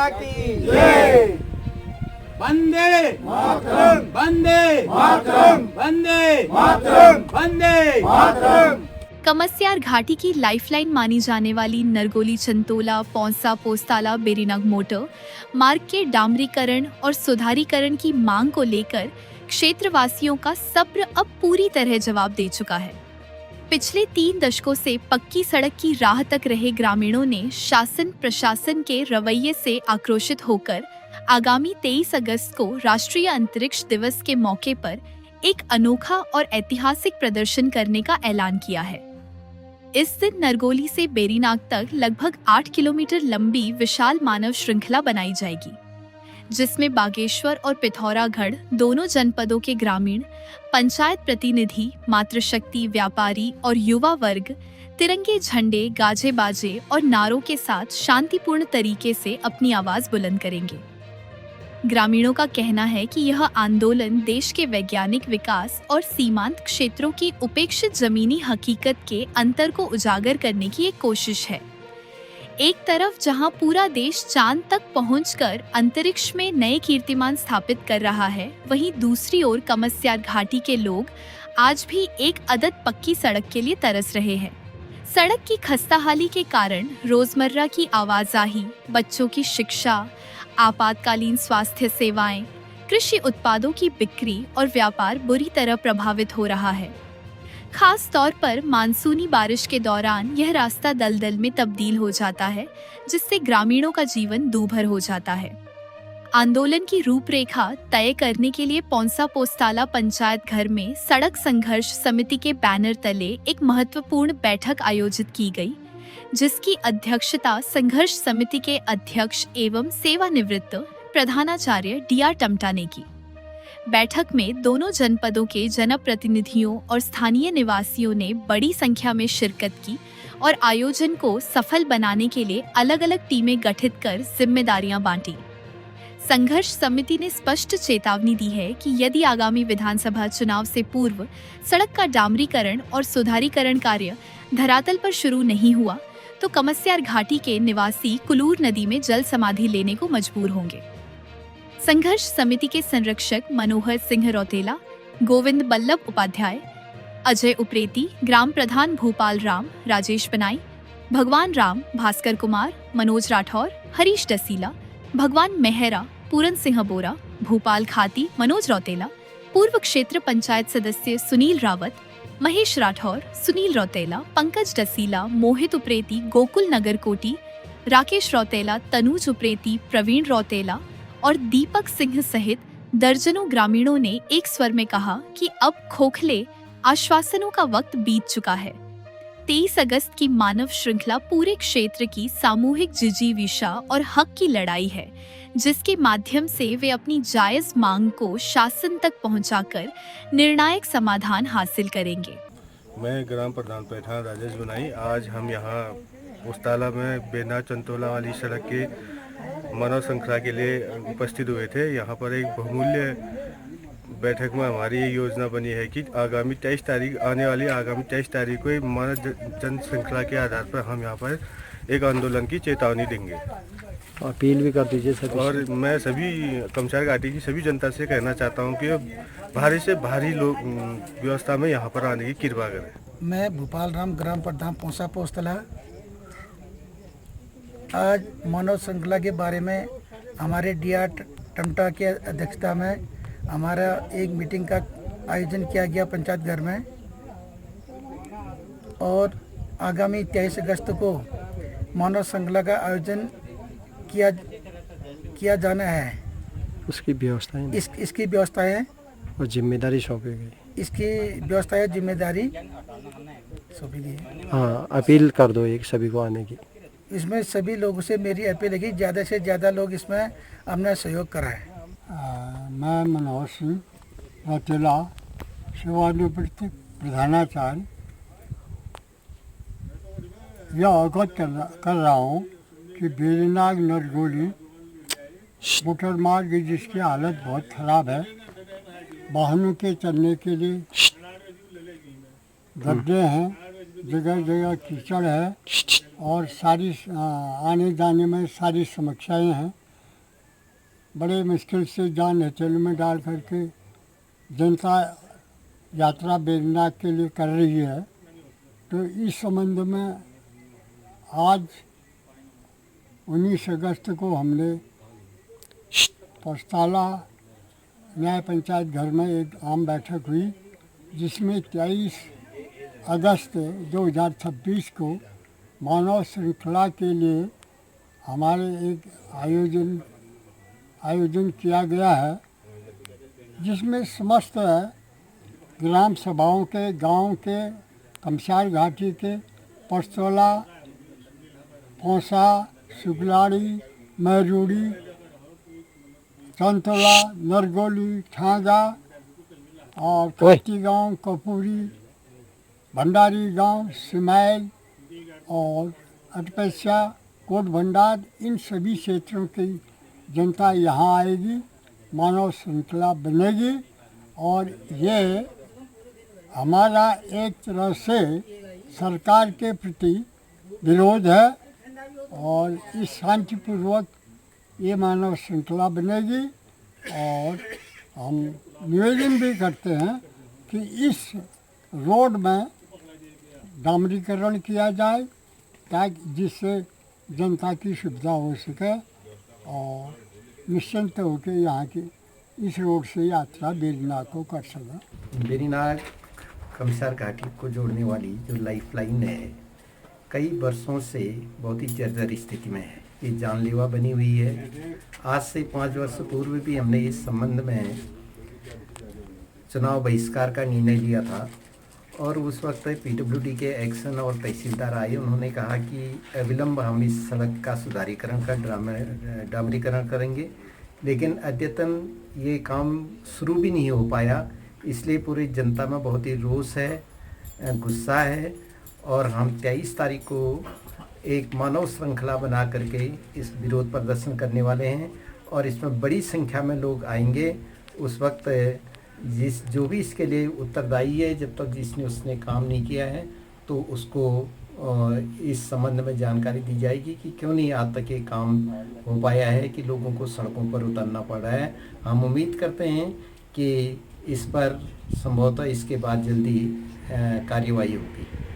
माता की जय। वंदे मातरम, वंदे मातरम, वंदे मातरम, वंदे मातरम। कमस्यार घाटी की लाइफलाइन मानी जाने वाली नरगोली चंतोला पौंसा पोस्ताला बेरीनाग मोटर मार्ग के डामरीकरण और सुधारीकरण की मांग को लेकर क्षेत्रवासियों का सब्र अब पूरी तरह जवाब दे चुका है। पिछले 3 दशकों से पक्की सड़क की राह तक रहे ग्रामीणों ने शासन प्रशासन के रवैये से आक्रोशित होकर आगामी 23 अगस्त को राष्ट्रीय अंतरिक्ष दिवस के मौके पर एक अनोखा और ऐतिहासिक प्रदर्शन करने का ऐलान किया है। इस दिन नरगोली से बेरीनाग तक लगभग 8 किलोमीटर लंबी विशाल मानव श्रृंखला बनाई जाएगी, जिसमें बागेश्वर और पिथौरागढ़ दोनों जनपदों के ग्रामीण, पंचायत प्रतिनिधि, मातृशक्ति, व्यापारी और युवा वर्ग तिरंगे झंडे, गाजे बाजे और नारों के साथ शांतिपूर्ण तरीके से अपनी आवाज बुलंद करेंगे। ग्रामीणों का कहना है कि यह आंदोलन देश के वैज्ञानिक विकास और सीमांत क्षेत्रों की उपेक्षित जमीनी हकीकत के अंतर को उजागर करने की एक कोशिश है। एक तरफ जहां पूरा देश चांद तक पहुंचकर अंतरिक्ष में नए कीर्तिमान स्थापित कर रहा है, वहीं दूसरी ओर कमस्यार घाटी के लोग आज भी एक अदद पक्की सड़क के लिए तरस रहे हैं। सड़क की खस्ताहाली के कारण रोजमर्रा की आवाजाही, बच्चों की शिक्षा, आपातकालीन स्वास्थ्य सेवाएं, कृषि उत्पादों की बिक्री और व्यापार बुरी तरह प्रभावित हो रहा है। खास तौर पर मानसूनी बारिश के दौरान यह रास्ता दलदल में तब्दील हो जाता है, जिससे ग्रामीणों का जीवन दूभर हो जाता है। आंदोलन की रूपरेखा तय करने के लिए पौंसा पोस्ताला पंचायत घर में सड़क संघर्ष समिति के बैनर तले एक महत्वपूर्ण बैठक आयोजित की गई, जिसकी अध्यक्षता संघर्ष समिति के अध्यक्ष एवं सेवानिवृत्त प्रधानाचार्य DR टमटा ने की। बैठक में दोनों जनपदों के जनप्रतिनिधियों और स्थानीय निवासियों ने बड़ी संख्या में शिरकत की और आयोजन को सफल बनाने के लिए अलग अलग टीमें गठित कर जिम्मेदारियां बांटी। संघर्ष समिति ने स्पष्ट चेतावनी दी है कि यदि आगामी विधानसभा चुनाव से पूर्व सड़क का डामरीकरण और सुधारीकरण कार्य धरातल पर शुरू नहीं हुआ तो कमस्यार घाटी के निवासी कुलूर नदी में जल समाधि लेने को मजबूर होंगे। संघर्ष समिति के संरक्षक मनोहर सिंह रौतेला, गोविंद बल्लभ उपाध्याय, अजय उप्रेती, ग्राम प्रधान भूपाल राम, राजेश बनाई, भगवान राम, भास्कर कुमार, मनोज राठौर, हरीश डसीला, भगवान मेहरा, पूरन सिंह बोरा, भूपाल खाती, मनोज रौतेला, पूर्व क्षेत्र पंचायत सदस्य सुनील रावत, महेश राठौर, सुनील रौतेला, पंकज डसीला, मोहित उप्रेती, गोकुल नगर कोटी, राकेश रौतेला, तनुज उप्रेती, प्रवीण रौतेला और दीपक सिंह सहित दर्जनों ग्रामीणों ने एक स्वर में कहा कि अब खोखले आश्वासनों का वक्त बीत चुका है। 23 अगस्त की मानव श्रृंखला पूरे क्षेत्र की सामूहिक जिजीविषा और हक की लड़ाई है, जिसके माध्यम से वे अपनी जायज मांग को शासन तक पहुंचाकर निर्णायक समाधान हासिल करेंगे। मैं ग्राम प्रधान पैठान राजेश बनाई। आज हम यहाँ पोस्ताला में बेना चंतोला वाली सड़क के मानव श्रृंखला के लिए उपस्थित हुए थे। यहाँ पर एक बहुमूल्य बैठक में हमारी ये योजना बनी है कि आगामी 23 तारीख को मानव जन श्रृंखला के आधार पर हम यहाँ पर एक आंदोलन की चेतावनी देंगे। अपील भी कर दीजिए सर। और मैं सभी कमस्यार घाटी की सभी जनता से कहना चाहता हूँ कि भारी से भारी लोग व्यवस्था में यहाँ पर आने की कृपा करें। मैं भूपाल राम, ग्राम प्रधान पौंसा पोस्ताला। आज मानव श्रृंखला के बारे में हमारे DR टमटा के अध्यक्षता में हमारा एक मीटिंग का आयोजन किया गया पंचायत घर में, और आगामी 23 अगस्त को मानव श्रृंखला का आयोजन किया जाना है। उसकी व्यवस्थाएं इसकी व्यवस्थाएं और जिम्मेदारी सौंपी गई। इसकी व्यवस्थाएं जिम्मेदारी सौंपी गई। हाँ, अपील कर दो एक सभी को आने की। इसमें सभी लोगों से मेरी अपील है कि ज़्यादा से ज़्यादा लोग इसमें अपना सहयोग कराएं। मैं मनोहर सिंह रौतेला, सेवानिवृत्त प्रधानाचार्य, यह अवगत कर रहा हूँ कि बेरीनाग नरगोली मोटर मार्ग जिसकी हालत बहुत ख़राब है, वाहनों के चलने के लिए गड्ढे हैं, जगह जगह कीचड़ है और सारी आने जाने में सारी समस्याएं हैं। बड़े मुश्किल से जान हथेली में डाल करके जनता यात्रा बेरीनाग के लिए कर रही है। तो इस संबंध में आज 19 अगस्त को हमने पोस्ताला न्याय पंचायत घर में एक आम बैठक हुई, जिसमें 23 अगस्त 2026 को मानव श्रृंखला के लिए हमारे एक आयोजन किया गया है, जिसमें समस्त ग्राम सभाओं के, गांव के, कमसार घाटी के, पोस्तोला, पौसा, सुगलाड़ी, महरूड़ी, चंतोला, नरगोली, ठांगा और काटी गांव, कपूरी, भंडारी गांव, सिमैल और अटपैसा, कोट भंडार, इन सभी क्षेत्रों की जनता यहाँ आएगी, मानव श्रृंखला बनेगी और ये हमारा एक तरह से सरकार के प्रति विरोध है और इस शांतिपूर्वक ये मानव श्रृंखला बनेगी। और हम निवेदन भी करते हैं कि इस रोड में डामरीकरण किया जाए ताकि जिससे जनता की सुविधा हो सके और निश्चिंत होकर यहाँ की इस रोड से यात्रा बेरीनाग को कर सकें। बेरीनाग कमसार घाटी को जोड़ने वाली जो लाइफ लाइन है, कई वर्षों से बहुत ही जर्जर स्थिति में है। ये जानलेवा बनी हुई है। आज से 5 वर्ष पूर्व भी हमने इस संबंध में चुनाव बहिष्कार का निर्णय लिया था और उस वक्त पीडब्ल्यूडी के एक्शन और तहसीलदार आए। उन्होंने कहा कि अविलंब हम इस सड़क का सुधारीकरण कर डामरीकरण करेंगे, लेकिन अद्यतन ये काम शुरू भी नहीं हो पाया। इसलिए पूरी जनता में बहुत ही रोष है, गुस्सा है और हम 23 तारीख को एक मानव श्रृंखला बना करके इस विरोध प्रदर्शन करने वाले हैं और इसमें बड़ी संख्या में लोग आएंगे। उस वक्त जो भी इसके लिए उत्तरदायी है, जब तक जिसने उसने काम नहीं किया है तो उसको इस संबंध में जानकारी दी जाएगी कि क्यों नहीं आज तक ये काम हो पाया है कि लोगों को सड़कों पर उतरना पड़ रहा है। हम उम्मीद करते हैं कि इस पर संभवतः इसके बाद जल्दी कार्यवाही होगी।